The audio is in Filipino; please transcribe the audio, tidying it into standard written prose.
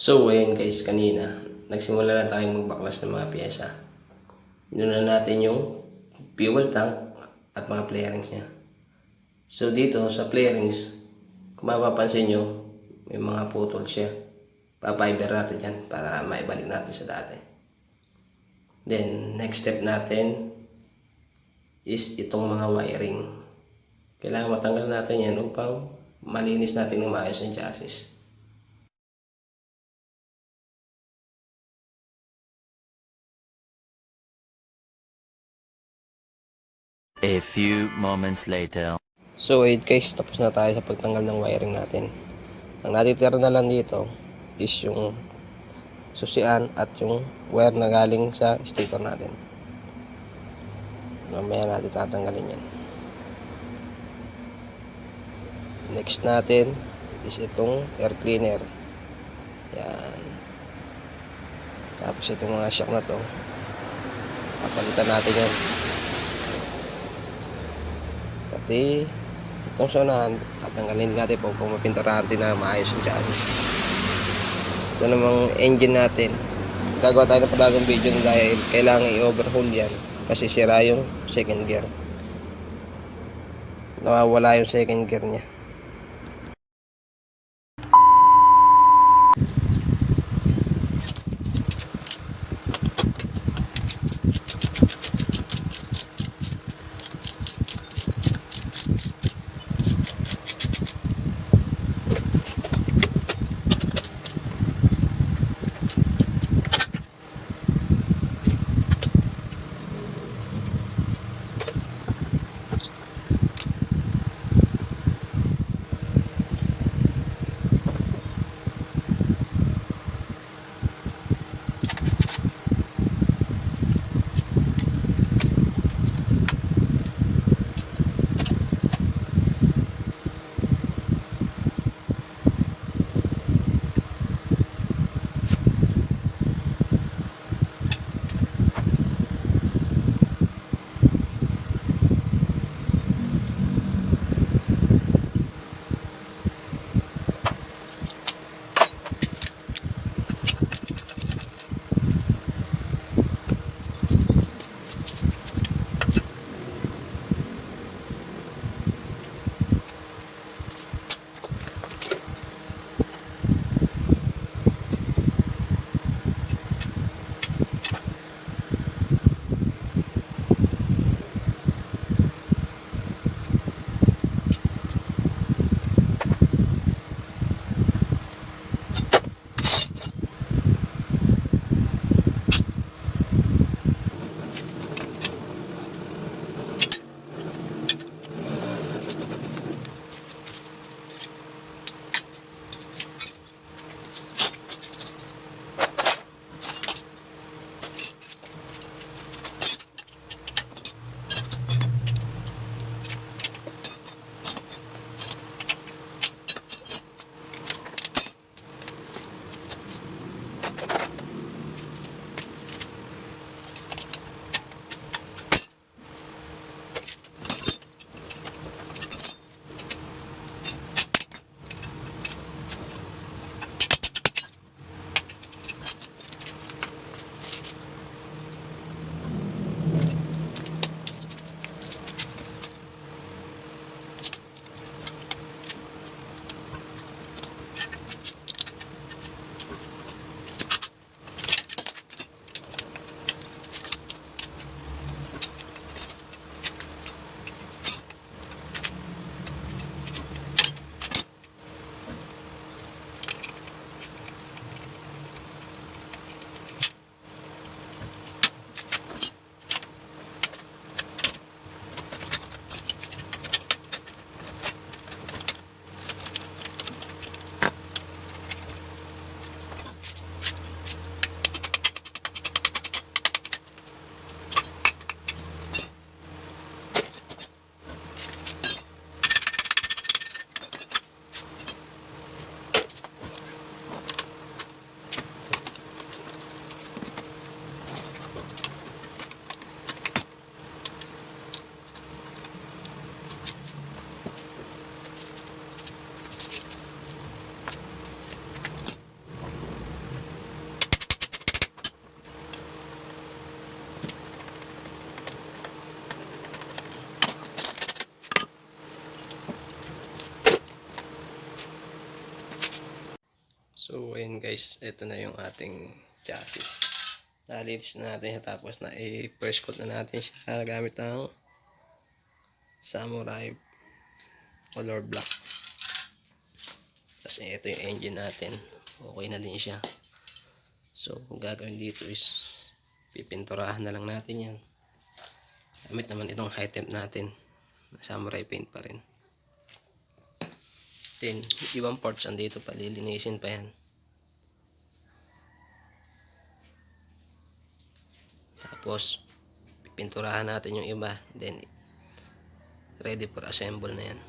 So, ayan guys, kanina, nagsimula na tayong magbaklas ng mga pyesa. Inuna natin yung fuel tank at mga flarings niya. So, dito sa flarings, kung mapapansin nyo, may mga putol siya. Papiber natin yan para maibalik natin sa dati. Then, next step natin is itong mga wiring. Kailangan matanggal natin yan upang malinis natin ng maayos ang chassis. A few moments later. So wait guys, tapos na tayo sa pagtanggal ng wiring natin. Ang natitira na lang dito is yung susian at yung wire na galing sa stator natin. Mamaya natin tatanggalin yan. Next natin is itong air cleaner. Yan. Tapos itong mga shock na to, papalitan natin yan. Pati itong sonahan, tatanggalin natin po kung mapinturahan natin na maayos yung chassis. Ito namang engine natin, gagawa tayo ng panibagong video dahil kailangan i-overhaul yan kasi sira yung second gear, nawawala yung second gear nya. Yun guys, ito na yung ating chassis. Nalinis na natin siya, tapos na i-first coat na natin siya gamit ang samurai color black. Tapos ito yung engine natin, okay na din siya. So kung gagawin dito is pipinturahan na lang natin yan gamit naman itong high temp natin na samurai paint pa rin. Then ibang parts andito pa, lilinisin pa yan. Tapos pipinturahan natin yung iba, then ready for assemble na yan.